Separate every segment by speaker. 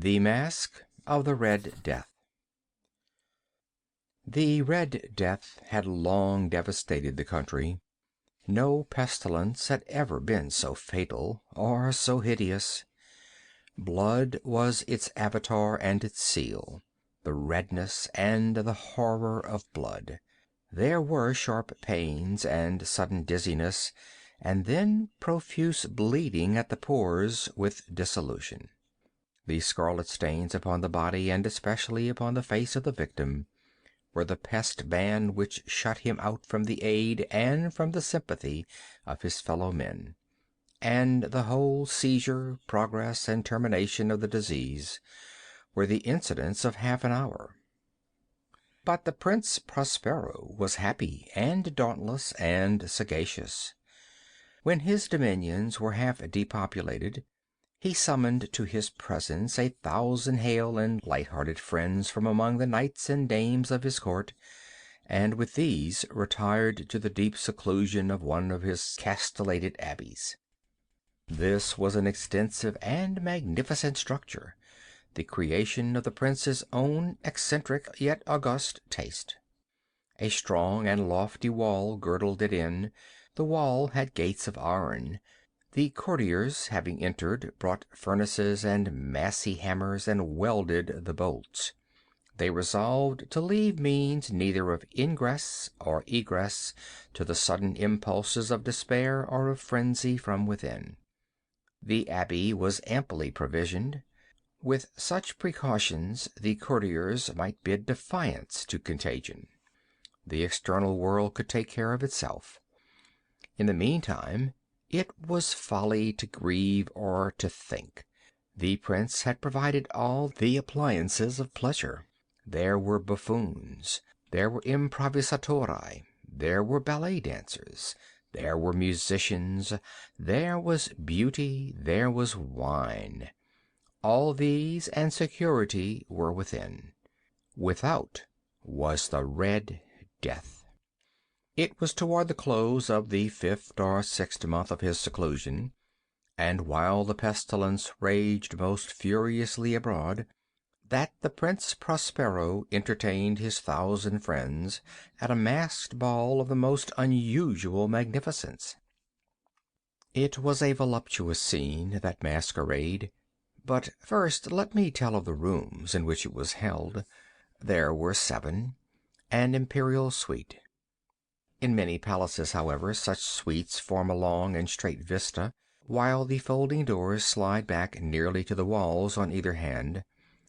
Speaker 1: The Mask of the Red Death. The Red Death had long devastated the country. No pestilence had ever been so fatal or so hideous. Blood was its avatar and its seal, the redness and the horror of blood. There were sharp pains and sudden dizziness, and then profuse bleeding at the pores with dissolution. The scarlet stains upon the body, and especially upon the face of the victim, were the pest ban which shut him out from the aid and from the sympathy of his fellow men, and the whole seizure, progress, and termination of the disease were the incidents of half an hour. But the Prince Prospero was happy and dauntless and sagacious. When his dominions were half depopulated, he summoned to his presence 1,000 hale and light-hearted friends from among the knights and dames of his court, and with these retired to the deep seclusion of one of his castellated abbeys. This was an extensive and magnificent structure, the creation of the prince's own eccentric yet august taste. A strong and lofty wall girdled it in. The wall had gates of iron. The courtiers, having entered, brought furnaces and massy hammers and welded the bolts. They resolved to leave means neither of ingress or egress to the sudden impulses of despair or of frenzy from within. The abbey was amply provisioned. With such precautions the courtiers might bid defiance to contagion. The external world could take care of itself. In the meantime, it was folly to grieve or to think. The prince had provided all the appliances of pleasure. There were buffoons, there were improvisatori, there were ballet dancers, there were musicians, there was beauty, there was wine. All these and security were within. Without was the Red Death. It was toward the close of the 5th or 6th month of his seclusion, and while the pestilence raged most furiously abroad, that the Prince Prospero entertained his 1,000 friends at a masked ball of the most unusual magnificence. It was a voluptuous scene, that masquerade. But first let me tell of the rooms in which it was held. There were 7, an imperial suite. In many palaces, however, such suites form a long and straight vista, while the folding doors slide back nearly to the walls on either hand,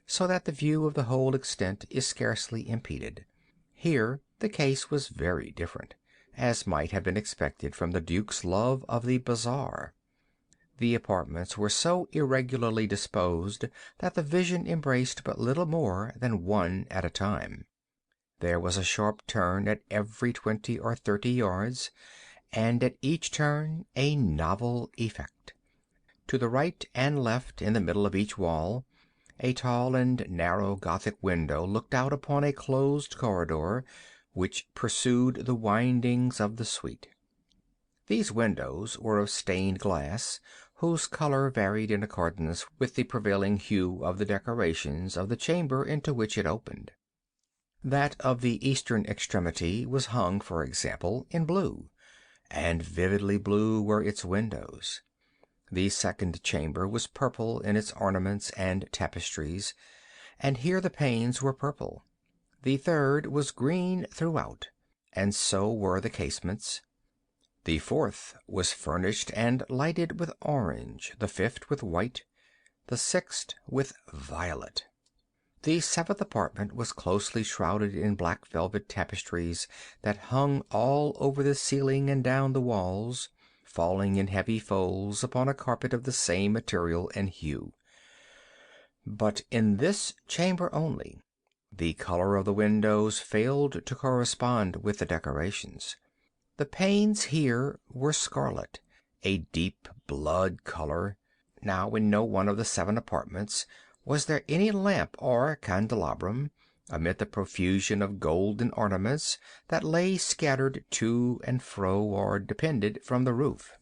Speaker 1: so that the view of the whole extent is scarcely impeded. Here the case was very different, as might have been expected from the Duke's love of the bazaar. The apartments were so irregularly disposed that the vision embraced but little more than one at a time. There was a sharp turn at every 20 or 30 yards, and at each turn a novel effect. To the right and left, in the middle of each wall, a tall and narrow Gothic window looked out upon a closed corridor which pursued the windings of the suite. These windows were of stained glass, whose color varied in accordance with the prevailing hue of the decorations of the chamber into which it opened. That of the eastern extremity was hung, for example, in blue, and vividly blue were its windows. The second chamber was purple in its ornaments and tapestries, and here the panes were purple. The third was green throughout, and so were the casements. The fourth was furnished and lighted with orange, the fifth with white, the sixth with violet. The 7th apartment was closely shrouded in black velvet tapestries that hung all over the ceiling and down the walls, falling in heavy folds upon a carpet of the same material and hue. But in this chamber only, the color of the windows failed to correspond with the decorations. The panes here were scarlet, a deep blood color. Now in no one of the 7 apartments was there any lamp or candelabrum, amid the profusion of golden ornaments that lay scattered to and fro or depended from the roof.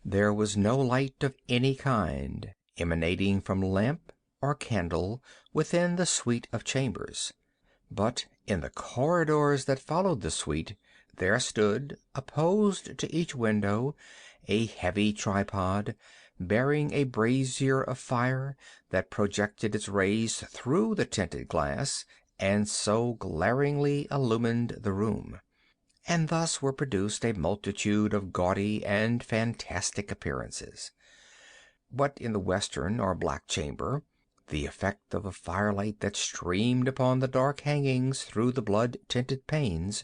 Speaker 1: There was no light of any kind emanating from lamp or candle within the suite of chambers. But in the corridors that followed the suite there stood, opposed to each window, a heavy tripod, bearing a brazier of fire that projected its rays through the tinted glass, and so glaringly illumined the room. And thus were produced a multitude of gaudy and fantastic appearances. But in the western or black chamber, the effect of the firelight that streamed upon the dark hangings through the blood-tinted panes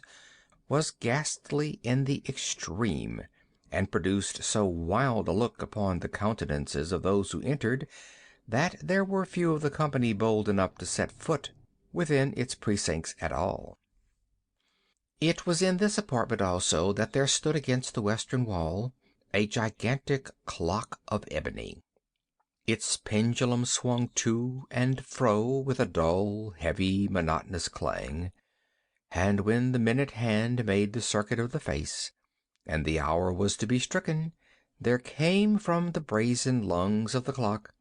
Speaker 1: was ghastly in the extreme, and produced so wild a look upon the countenances of those who entered, that there were few of the company bold enough to set foot within its precincts at all. It was in this apartment also that there stood against the western wall a gigantic clock of ebony. Its pendulum swung to and fro with a dull, heavy, monotonous clang, and when the minute hand made the circuit of the face, and the hour was to be stricken, there came from the brazen lungs of the clock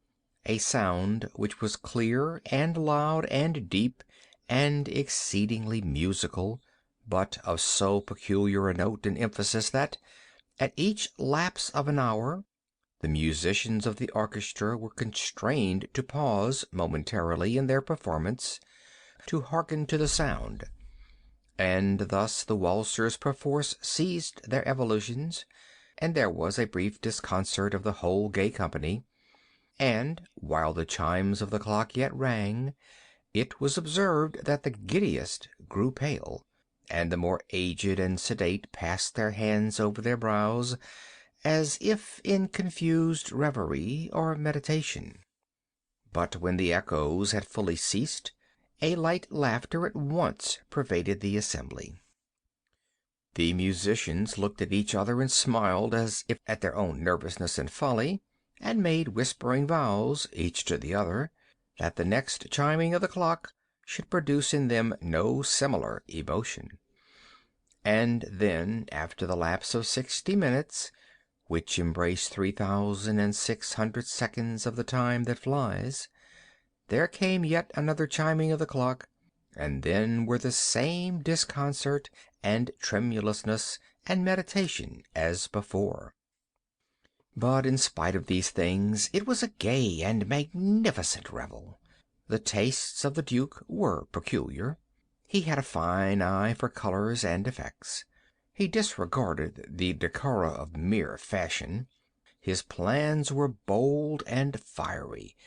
Speaker 1: a sound which was clear and loud and deep and exceedingly musical, but of so peculiar a note and emphasis that, at each lapse of an hour, the musicians of the orchestra were constrained to pause momentarily in their performance to hearken to the sound, and thus the waltzers perforce ceased their evolutions, and there was a brief disconcert of the whole gay company, and while the chimes of the clock yet rang, it was observed that the giddiest grew pale, and the more aged and sedate passed their hands over their brows, as if in confused reverie or meditation. But when the echoes had fully ceased, a light laughter at once pervaded the assembly. The musicians looked at each other and smiled as if at their own nervousness and folly, and made whispering vows, each to the other, that the next chiming of the clock should produce in them no similar emotion. And then, after the lapse of 60 minutes, which embrace 3,600 seconds of the time that flies, there came yet another chiming of the clock, and then were the same disconcert and tremulousness and meditation as before. But in spite of these things, it was a gay and magnificent revel. The tastes of the Duke were peculiar. He had a fine eye for colors and effects. He disregarded the decora of mere fashion. His plans were bold and fiery,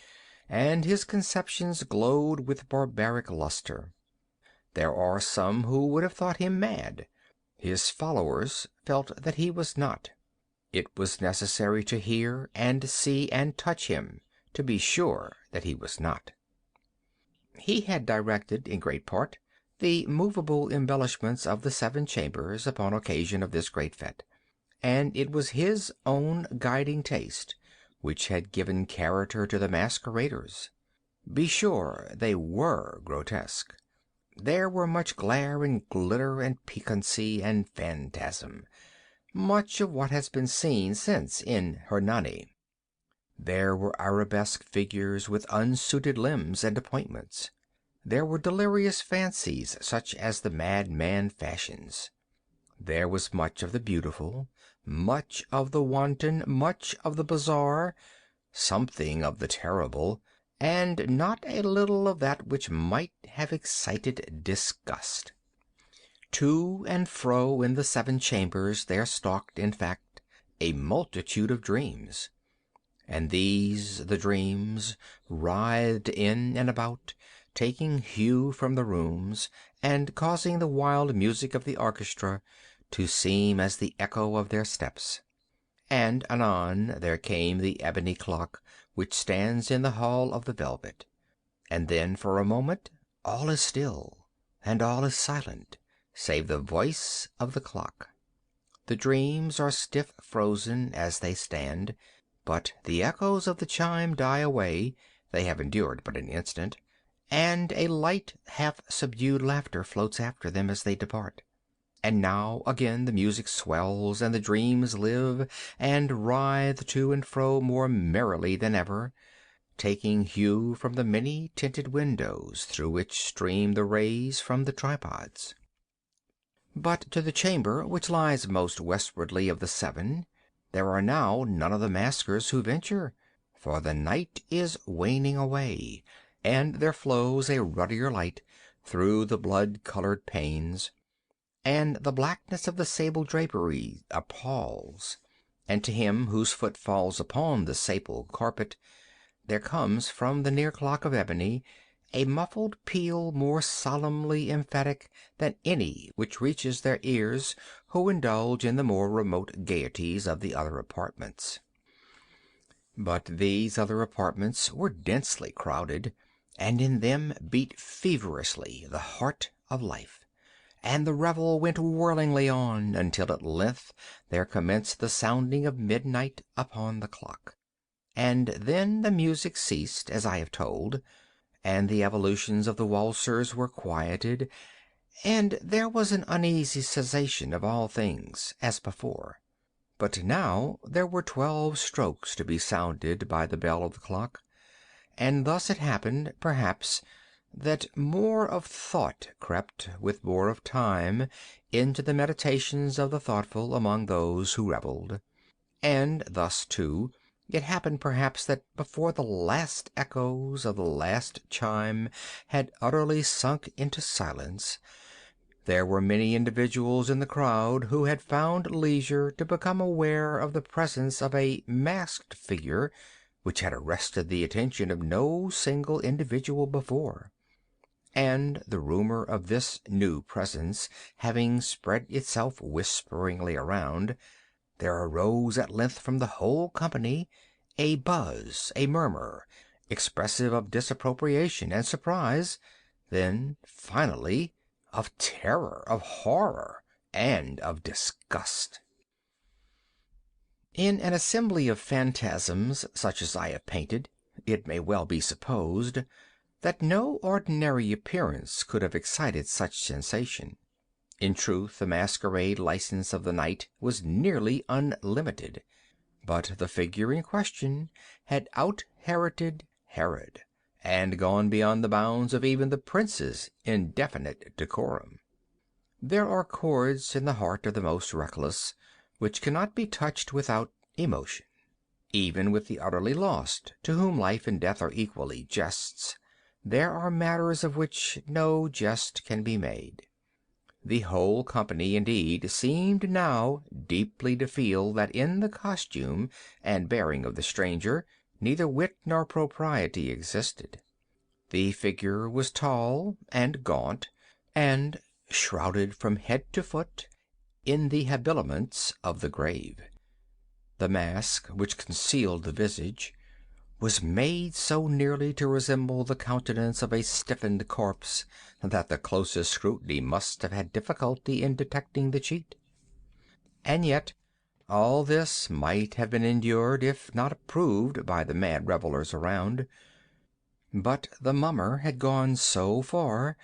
Speaker 1: and his conceptions glowed with barbaric luster. There are some who would have thought him mad. His followers felt that he was not. It was necessary to hear and see and touch him to be sure that he was not. He had directed, in great part, the movable embellishments of the 7 chambers upon occasion of this great fête, and it was his own guiding taste which had given character to the masqueraders. Be sure they were grotesque. There were much glare and glitter and piquancy and phantasm, much of what has been seen since in Hernani. There were arabesque figures with unsuited limbs and appointments. There were delirious fancies such as the madman fashions. There was much of the beautiful, much of the wanton, much of the bizarre, something of the terrible, and not a little of that which might have excited disgust. To and fro in the 7 chambers there stalked, in fact, a multitude of dreams. And these, the dreams, writhed in and about, taking hue from the rooms, and causing the wild music of the orchestra to seem as the echo of their steps. And anon there came the ebony clock which stands in the hall of the velvet. And then for a moment all is still, and all is silent, save the voice of the clock. The dreams are stiff frozen as they stand, but the echoes of the chime die away, they have endured but an instant, and a light, half-subdued laughter floats after them as they depart. And now again the music swells, and the dreams live and writhe to and fro more merrily than ever, taking hue from the many tinted windows through which stream the rays from the tripods. But to the chamber which lies most westwardly of the seven, there are now none of the maskers who venture, for the night is waning away, and there flows a ruddier light through the blood-colored panes, and the blackness of the sable drapery appalls, and to him whose foot falls upon the sable carpet, there comes from the near clock of ebony a muffled peal more solemnly emphatic than any which reaches their ears who indulge in the more remote gaieties of the other apartments. But these other apartments were densely crowded, and in them beat feverishly the heart of life, and the revel went whirlingly on, until at length there commenced the sounding of midnight upon the clock. And then the music ceased, as I have told, and the evolutions of the waltzers were quieted, and there was an uneasy cessation of all things as before. But now there were 12 strokes to be sounded by the bell of the clock, and thus it happened, perhaps, that more of thought crept, with more of time, into the meditations of the thoughtful among those who revelled. And thus, too, it happened perhaps that before the last echoes of the last chime had utterly sunk into silence, there were many individuals in the crowd who had found leisure to become aware of the presence of a masked figure which had arrested the attention of no single individual before. And the rumor of this new presence having spread itself whisperingly around, there arose at length from the whole company a buzz, a murmur, expressive of disapprobation and surprise, then, finally, of terror, of horror, and of disgust. In an assembly of phantasms such as I have painted, it may well be supposed that no ordinary appearance could have excited such sensation. In truth, the masquerade license of the night was nearly unlimited, but the figure in question had out-Heroded Herod, and gone beyond the bounds of even the prince's indefinite decorum. There are chords in the heart of the most reckless which cannot be touched without emotion. Even with the utterly lost, to whom life and death are equally jests, there are matters of which no jest can be made. The whole company, indeed, seemed now deeply to feel that in the costume and bearing of the stranger neither wit nor propriety existed. The figure was tall and gaunt, and shrouded from head to foot in the habiliments of the grave. The mask which concealed the visage was made so nearly to resemble the countenance of a stiffened corpse that the closest scrutiny must have had difficulty in detecting the cheat. And yet all this might have been endured if not approved by the mad revelers around. But the mummer had gone so far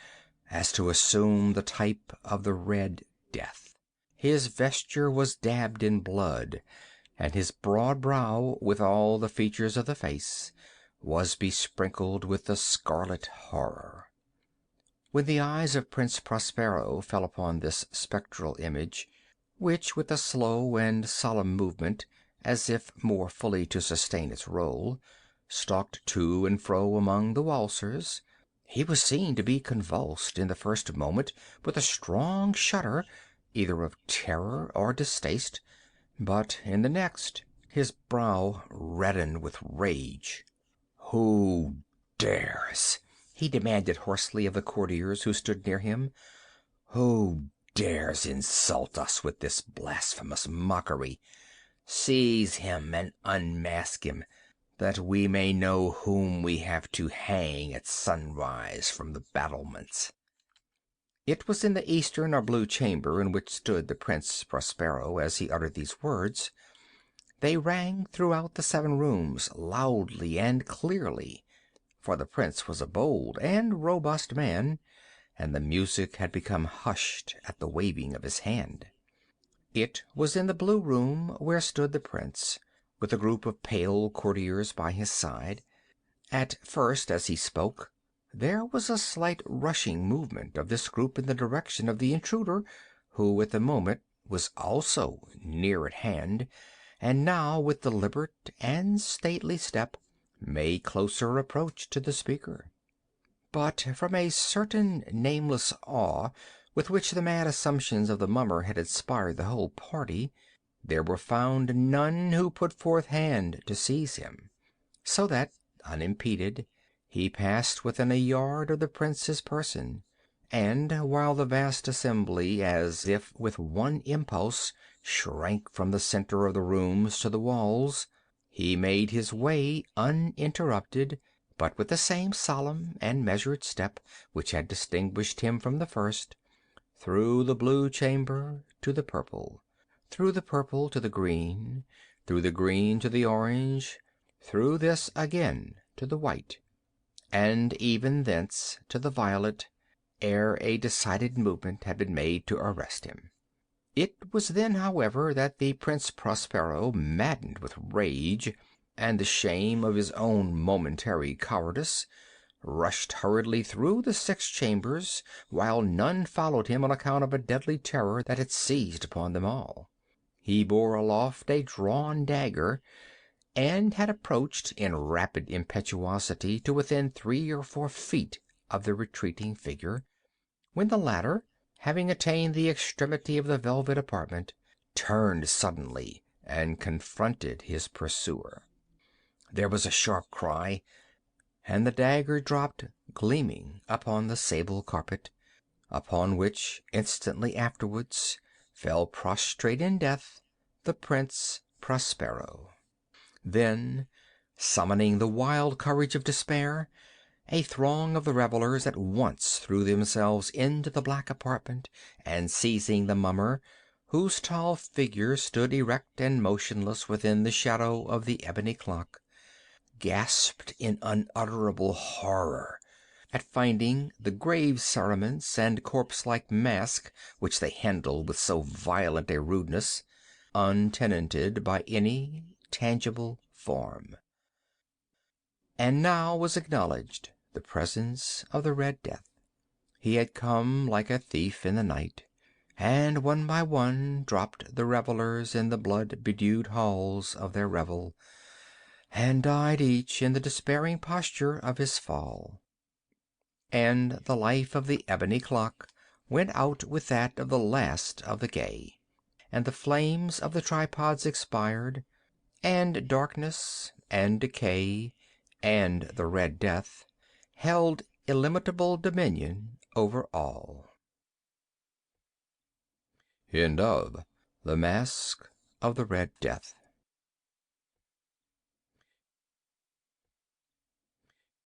Speaker 1: as to assume the type of the Red Death. His vesture was dabbed in blood, and his broad brow, with all the features of the face, was besprinkled with the scarlet horror. When the eyes of Prince Prospero fell upon this spectral image, which with a slow and solemn movement, as if more fully to sustain its role, stalked to and fro among the waltzers, he was seen to be convulsed in the first moment with a strong shudder, either of terror or distaste, but in the next his brow reddened with rage. "Who dares?" he demanded hoarsely of the courtiers who stood near him. "Who dares insult us with this blasphemous mockery? Seize him and unmask him, that we may know whom we have to hang at sunrise from the battlements." It was in the eastern or blue chamber in which stood the Prince Prospero as he uttered these words. They rang throughout the 7 rooms loudly and clearly, for the prince was a bold and robust man, and the music had become hushed at the waving of his hand. It was in the blue room where stood the prince, with a group of pale courtiers by his side, At first, as he spoke, there was a slight rushing movement of this group in the direction of the intruder, who at the moment was also near at hand, and now with deliberate and stately step made closer approach to the speaker. But from a certain nameless awe with which the mad assumptions of the mummer had inspired the whole party, there were found none who put forth hand to seize him, so that, unimpeded, he passed within a yard of the prince's person, and while the vast assembly, as if with one impulse, shrank from the center of the rooms to the walls, he made his way uninterrupted, but with the same solemn and measured step which had distinguished him from the first, through the blue chamber to the purple, through the purple to the green, through the green to the orange, through this again to the white, and even thence to the violet, ere a decided movement had been made to arrest him. It was then, however, that the Prince Prospero, maddened with rage and the shame of his own momentary cowardice, rushed hurriedly through the 6 chambers, while none followed him on account of a deadly terror that had seized upon them all. He bore aloft a drawn dagger, and had approached in rapid impetuosity to within 3 or 4 feet of the retreating figure, when the latter, having attained the extremity of the velvet apartment, turned suddenly and confronted his pursuer. There was a sharp cry, and the dagger dropped gleaming upon the sable carpet, upon which instantly afterwards fell prostrate in death the Prince Prospero. Then, summoning the wild courage of despair, a throng of the revelers at once threw themselves into the black apartment, and seizing the mummer, whose tall figure stood erect and motionless within the shadow of the ebony clock, gasped in unutterable horror at finding the grave cerements and corpse-like mask which they handled with so violent a rudeness untenanted by any tangible form. And now was acknowledged the presence of the Red Death. He had come like a thief in the night, and one by one dropped the revelers in the blood-bedewed halls of their revel, and died each in the despairing posture of his fall. And the life of the ebony clock went out with that of the last of the gay, and the flames of the tripods expired, and darkness and decay and the Red Death held illimitable dominion over all. End of The Mask of the Red Death.